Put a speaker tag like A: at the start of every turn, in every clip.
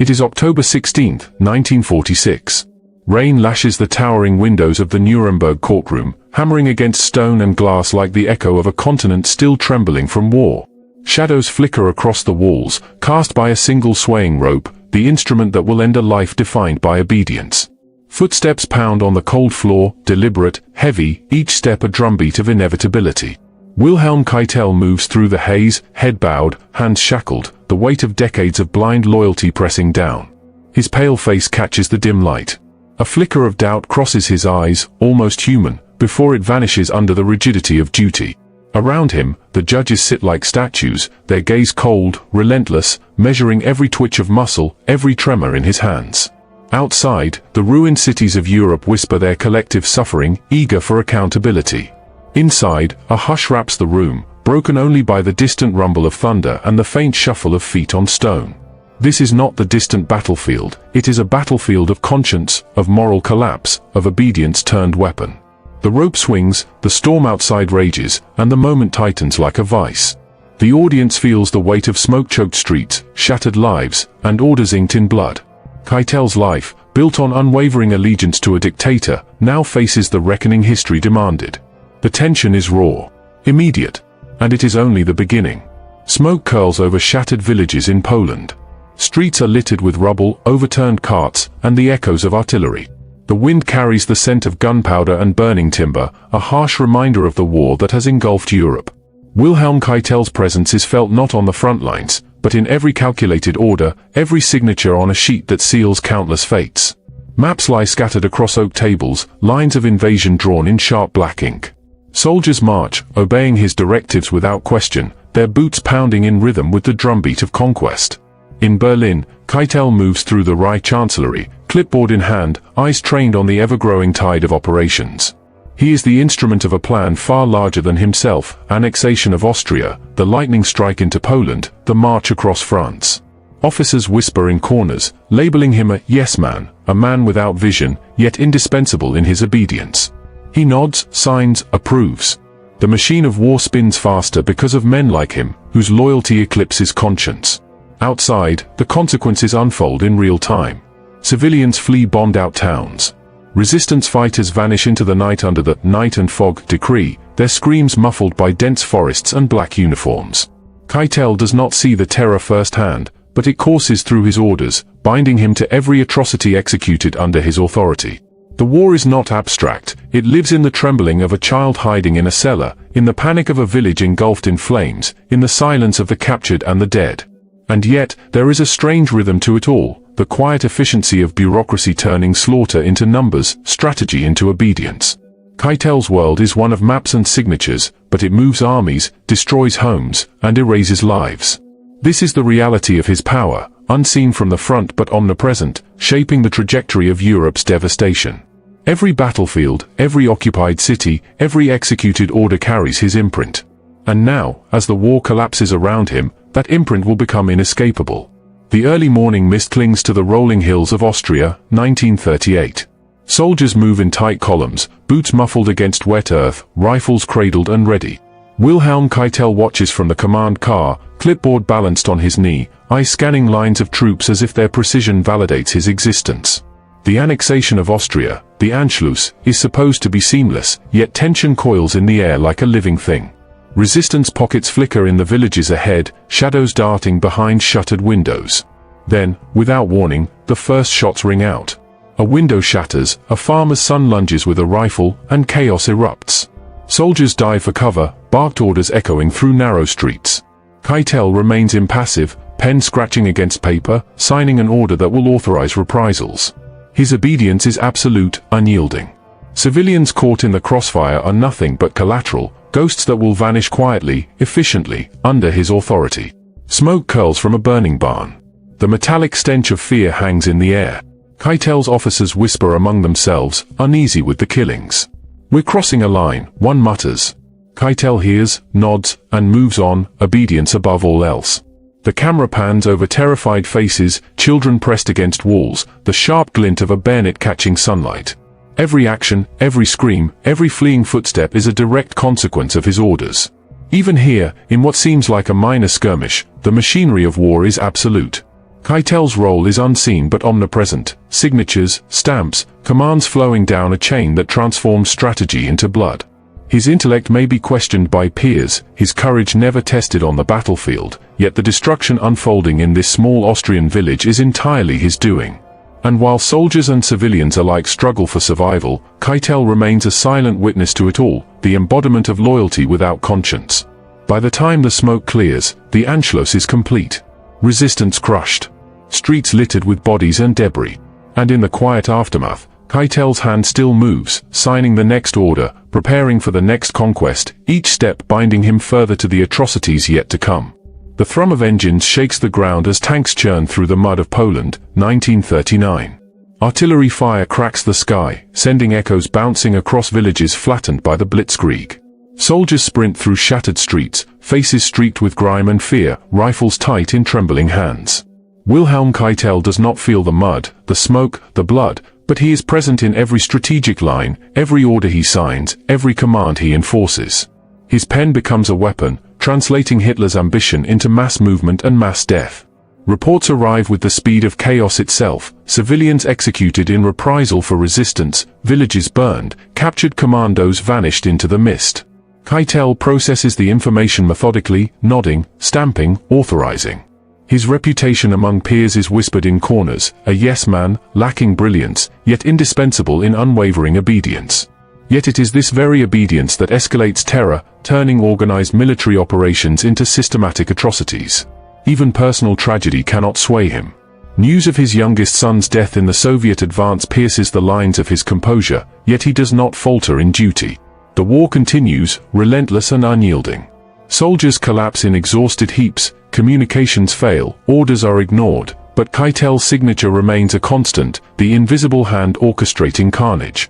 A: It is October 16, 1946. Rain lashes the towering windows of the Nuremberg courtroom, hammering against stone and glass like the echo of a continent still trembling from war. Shadows flicker across the walls, cast by a single swaying rope, the instrument that will end a life defined by obedience. Footsteps pound on the cold floor, deliberate, heavy, each step a drumbeat of inevitability. Wilhelm Keitel moves through the haze, head bowed, hands shackled, the weight of decades of blind loyalty pressing down. His pale face catches the dim light. A flicker of doubt crosses his eyes, almost human, before it vanishes under the rigidity of duty. Around him, the judges sit like statues, their gaze cold, relentless, measuring every twitch of muscle, every tremor in his hands. Outside, the ruined cities of Europe whisper their collective suffering, eager for accountability. Inside, a hush wraps the room, broken only by the distant rumble of thunder and the faint shuffle of feet on stone. This is not the distant battlefield, it is a battlefield of conscience, of moral collapse, of obedience turned weapon. The rope swings, the storm outside rages, and the moment tightens like a vice. The audience feels the weight of smoke-choked streets, shattered lives, and orders inked in blood. Keitel's life, built on unwavering allegiance to a dictator, now faces the reckoning history demanded. The tension is raw, immediate, and it is only the beginning. Smoke curls over shattered villages in Poland. Streets are littered with rubble, overturned carts, and the echoes of artillery. The wind carries the scent of gunpowder and burning timber, a harsh reminder of the war that has engulfed Europe. Wilhelm Keitel's presence is felt not on the front lines, but in every calculated order, every signature on a sheet that seals countless fates. Maps lie scattered across oak tables, lines of invasion drawn in sharp black ink. Soldiers march, obeying his directives without question, their boots pounding in rhythm with the drumbeat of conquest. In Berlin, Keitel moves through the Reich Chancellery, clipboard in hand, eyes trained on the ever-growing tide of operations. He is the instrument of a plan far larger than himself, annexation of Austria, the lightning strike into Poland, the march across France. Officers whisper in corners, labeling him a yes man, a man without vision, yet indispensable in his obedience. He nods, signs, approves. The machine of war spins faster because of men like him, whose loyalty eclipses conscience. Outside, the consequences unfold in real time. Civilians flee bombed-out towns. Resistance fighters vanish into the night under the night and fog decree, their screams muffled by dense forests and black uniforms. Keitel does not see the terror firsthand, but it courses through his orders, binding him to every atrocity executed under his authority. The war is not abstract, it lives in the trembling of a child hiding in a cellar, in the panic of a village engulfed in flames, in the silence of the captured and the dead. And yet, there is a strange rhythm to it all, the quiet efficiency of bureaucracy turning slaughter into numbers, strategy into obedience. Keitel's world is one of maps and signatures, but it moves armies, destroys homes, and erases lives. This is the reality of his power, unseen from the front but omnipresent, shaping the trajectory of Europe's devastation. Every battlefield, every occupied city, every executed order carries his imprint. And now, as the war collapses around him, that imprint will become inescapable. The early morning mist clings to the rolling hills of Austria, 1938. Soldiers move in tight columns, boots muffled against wet earth, rifles cradled and ready. Wilhelm Keitel watches from the command car, clipboard balanced on his knee, eyes scanning lines of troops as if their precision validates his existence. The annexation of Austria, the Anschluss, is supposed to be seamless, yet tension coils in the air like a living thing. Resistance pockets flicker in the villages ahead, shadows darting behind shuttered windows. Then, without warning, the first shots ring out. A window shatters, a farmer's son lunges with a rifle, and chaos erupts. Soldiers dive for cover, barked orders echoing through narrow streets. Keitel remains impassive, pen scratching against paper, signing an order that will authorize reprisals. His obedience is absolute, unyielding. Civilians caught in the crossfire are nothing but collateral, ghosts that will vanish quietly, efficiently, under his authority. Smoke curls from a burning barn. The metallic stench of fear hangs in the air. Keitel's officers whisper among themselves, uneasy with the killings. "We're crossing a line," one mutters. Keitel hears, nods, and moves on, obedience above all else. The camera pans over terrified faces, children pressed against walls, the sharp glint of a bayonet catching sunlight. Every action, every scream, every fleeing footstep is a direct consequence of his orders. Even here, in what seems like a minor skirmish, the machinery of war is absolute. Keitel's role is unseen but omnipresent: signatures, stamps, commands flowing down a chain that transforms strategy into blood. His intellect may be questioned by peers, his courage never tested on the battlefield, yet the destruction unfolding in this small Austrian village is entirely his doing. And while soldiers and civilians alike struggle for survival, Keitel remains a silent witness to it all, the embodiment of loyalty without conscience. By the time the smoke clears, the Anschluss is complete. Resistance crushed. Streets littered with bodies and debris. And in the quiet aftermath, Keitel's hand still moves, signing the next order, preparing for the next conquest, each step binding him further to the atrocities yet to come. The thrum of engines shakes the ground as tanks churn through the mud of Poland, 1939. Artillery fire cracks the sky, sending echoes bouncing across villages flattened by the blitzkrieg. Soldiers sprint through shattered streets, faces streaked with grime and fear, rifles tight in trembling hands. Wilhelm Keitel does not feel the mud, the smoke, the blood, but he is present in every strategic line, every order he signs, every command he enforces. His pen becomes a weapon, translating Hitler's ambition into mass movement and mass death. Reports arrive with the speed of chaos itself: civilians executed in reprisal for resistance, villages burned, captured commandos vanished into the mist. Keitel processes the information methodically, nodding, stamping, authorizing. His reputation among peers is whispered in corners, a yes-man, lacking brilliance, yet indispensable in unwavering obedience. Yet it is this very obedience that escalates terror, turning organized military operations into systematic atrocities. Even personal tragedy cannot sway him. News of his youngest son's death in the Soviet advance pierces the lines of his composure, yet he does not falter in duty. The war continues, relentless and unyielding. Soldiers collapse in exhausted heaps, communications fail, orders are ignored, but Keitel's signature remains a constant, the invisible hand orchestrating carnage.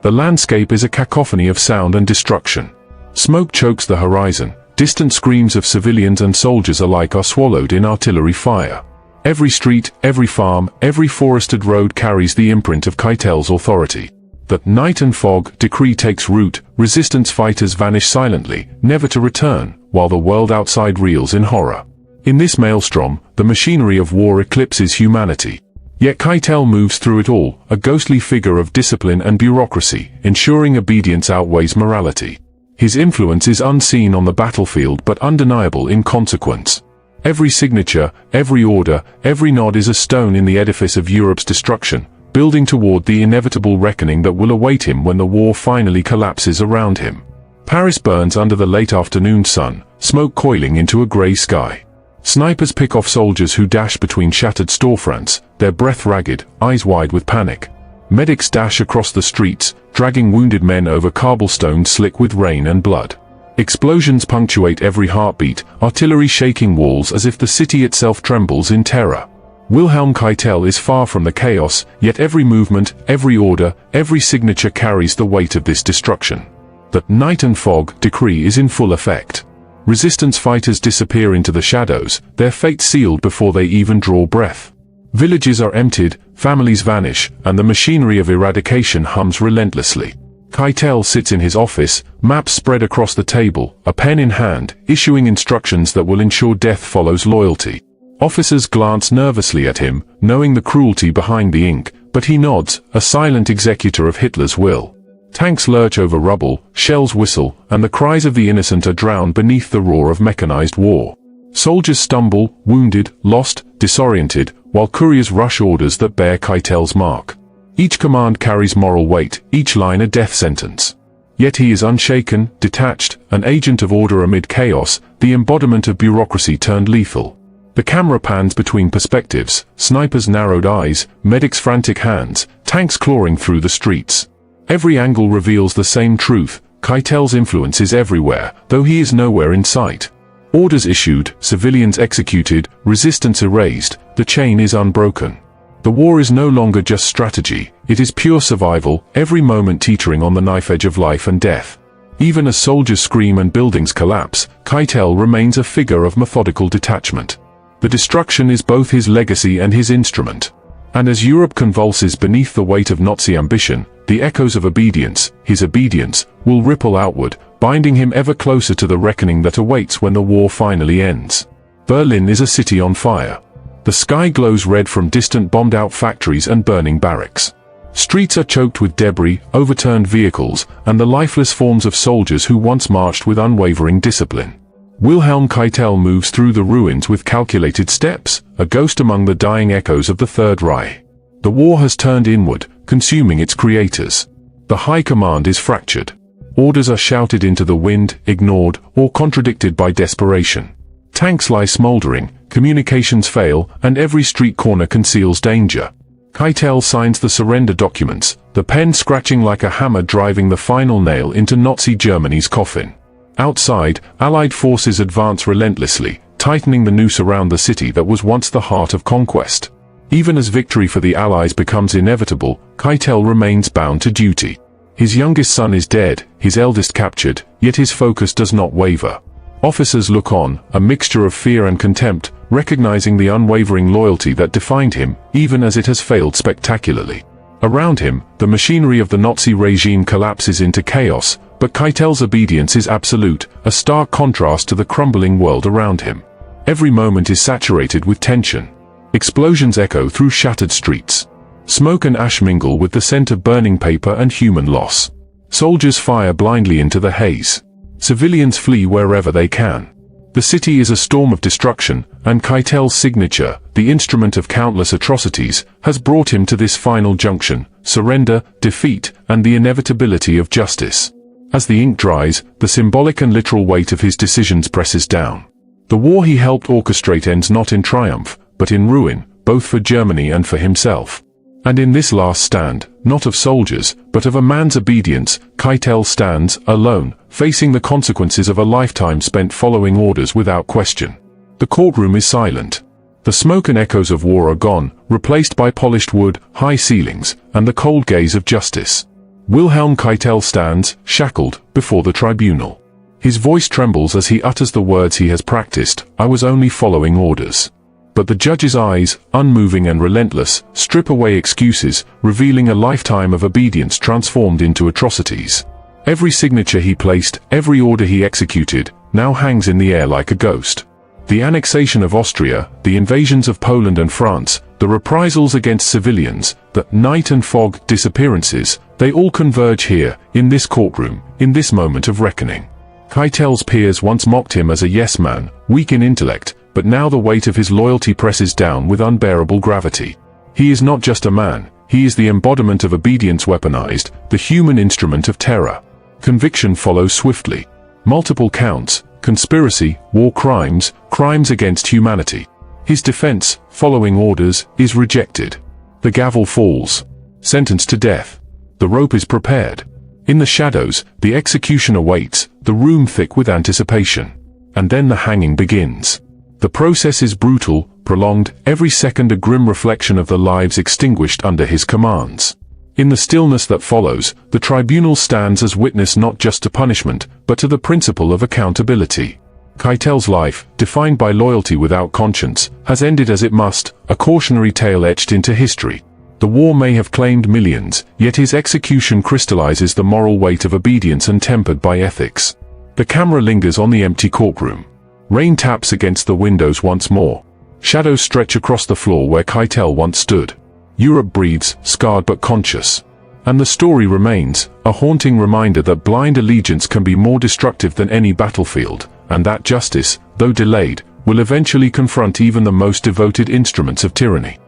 A: The landscape is a cacophony of sound and destruction. Smoke chokes the horizon, distant screams of civilians and soldiers alike are swallowed in artillery fire. Every street, every farm, every forested road carries the imprint of Keitel's authority. The night and fog decree takes root, resistance fighters vanish silently, never to return, while the world outside reels in horror. In this maelstrom, the machinery of war eclipses humanity. Yet Keitel moves through it all, a ghostly figure of discipline and bureaucracy, ensuring obedience outweighs morality. His influence is unseen on the battlefield but undeniable in consequence. Every signature, every order, every nod is a stone in the edifice of Europe's destruction, building toward the inevitable reckoning that will await him when the war finally collapses around him. Paris burns under the late afternoon sun, smoke coiling into a grey sky. Snipers pick off soldiers who dash between shattered storefronts, their breath ragged, eyes wide with panic. Medics dash across the streets, dragging wounded men over cobblestones slick with rain and blood. Explosions punctuate every heartbeat, artillery shaking walls as if the city itself trembles in terror. Wilhelm Keitel is far from the chaos, yet every movement, every order, every signature carries the weight of this destruction. The night and fog decree is in full effect. Resistance fighters disappear into the shadows, their fate sealed before they even draw breath. Villages are emptied, families vanish, and the machinery of eradication hums relentlessly. Keitel sits in his office, maps spread across the table, a pen in hand, issuing instructions that will ensure death follows loyalty. Officers glance nervously at him, knowing the cruelty behind the ink, but he nods, a silent executor of Hitler's will. Tanks lurch over rubble, shells whistle, and the cries of the innocent are drowned beneath the roar of mechanized war. Soldiers stumble, wounded, lost, disoriented, while couriers rush orders that bear Keitel's mark. Each command carries moral weight, each line a death sentence. Yet he is unshaken, detached, an agent of order amid chaos, the embodiment of bureaucracy turned lethal. The camera pans between perspectives, snipers' narrowed eyes, medics' frantic hands, tanks clawing through the streets. Every angle reveals the same truth: Keitel's influence is everywhere, though he is nowhere in sight. Orders issued, civilians executed, resistance erased, the chain is unbroken. The war is no longer just strategy, it is pure survival, every moment teetering on the knife edge of life and death. Even as soldiers scream and buildings collapse, Keitel remains a figure of methodical detachment. The destruction is both his legacy and his instrument. And as Europe convulses beneath the weight of Nazi ambition, the echoes of obedience, his obedience, will ripple outward, binding him ever closer to the reckoning that awaits when the war finally ends. Berlin is a city on fire. The sky glows red from distant bombed-out factories and burning barracks. Streets are choked with debris, overturned vehicles, and the lifeless forms of soldiers who once marched with unwavering discipline. Wilhelm Keitel moves through the ruins with calculated steps, a ghost among the dying echoes of the Third Reich. The war has turned inward, consuming its creators. The high command is fractured. Orders are shouted into the wind, ignored, or contradicted by desperation. Tanks lie smoldering, communications fail, and every street corner conceals danger. Keitel signs the surrender documents, the pen scratching like a hammer driving the final nail into Nazi Germany's coffin. Outside, Allied forces advance relentlessly, tightening the noose around the city that was once the heart of conquest. Even as victory for the Allies becomes inevitable, Keitel remains bound to duty. His youngest son is dead, his eldest captured, yet his focus does not waver. Officers look on, a mixture of fear and contempt, recognizing the unwavering loyalty that defined him, even as it has failed spectacularly. Around him, the machinery of the Nazi regime collapses into chaos, but Keitel's obedience is absolute, a stark contrast to the crumbling world around him. Every moment is saturated with tension. Explosions echo through shattered streets. Smoke and ash mingle with the scent of burning paper and human loss. Soldiers fire blindly into the haze. Civilians flee wherever they can. The city is a storm of destruction, and Keitel's signature, the instrument of countless atrocities, has brought him to this final junction: surrender, defeat, and the inevitability of justice. As the ink dries, the symbolic and literal weight of his decisions presses down. The war he helped orchestrate ends not in triumph, but in ruin, both for Germany and for himself. And in this last stand, not of soldiers, but of a man's obedience, Keitel stands, alone, facing the consequences of a lifetime spent following orders without question. The courtroom is silent. The smoke and echoes of war are gone, replaced by polished wood, high ceilings, and the cold gaze of justice. Wilhelm Keitel stands, shackled, before the tribunal. His voice trembles as he utters the words he has practiced: "I was only following orders." But the judge's eyes, unmoving and relentless, strip away excuses, revealing a lifetime of obedience transformed into atrocities. Every signature he placed, every order he executed, now hangs in the air like a ghost. The annexation of Austria, the invasions of Poland and France, the reprisals against civilians, the night and fog disappearances, they all converge here, in this courtroom, in this moment of reckoning. Keitel's peers once mocked him as a yes-man, weak in intellect, but now the weight of his loyalty presses down with unbearable gravity. He is not just a man, he is the embodiment of obedience weaponized, the human instrument of terror. Conviction follows swiftly. Multiple counts, conspiracy, war crimes, crimes against humanity. His defense, following orders, is rejected. The gavel falls. Sentenced to death. The rope is prepared. In the shadows, the executioner waits, the room thick with anticipation. And then the hanging begins. The process is brutal, prolonged, every second a grim reflection of the lives extinguished under his commands. In the stillness that follows, the tribunal stands as witness not just to punishment, but to the principle of accountability. Keitel's life, defined by loyalty without conscience, has ended as it must, a cautionary tale etched into history. The war may have claimed millions, yet his execution crystallizes the moral weight of obedience untempered by ethics. The camera lingers on the empty courtroom. Rain taps against the windows once more. Shadows stretch across the floor where Keitel once stood. Europe breathes, scarred but conscious. And the story remains, a haunting reminder that blind allegiance can be more destructive than any battlefield, and that justice, though delayed, will eventually confront even the most devoted instruments of tyranny.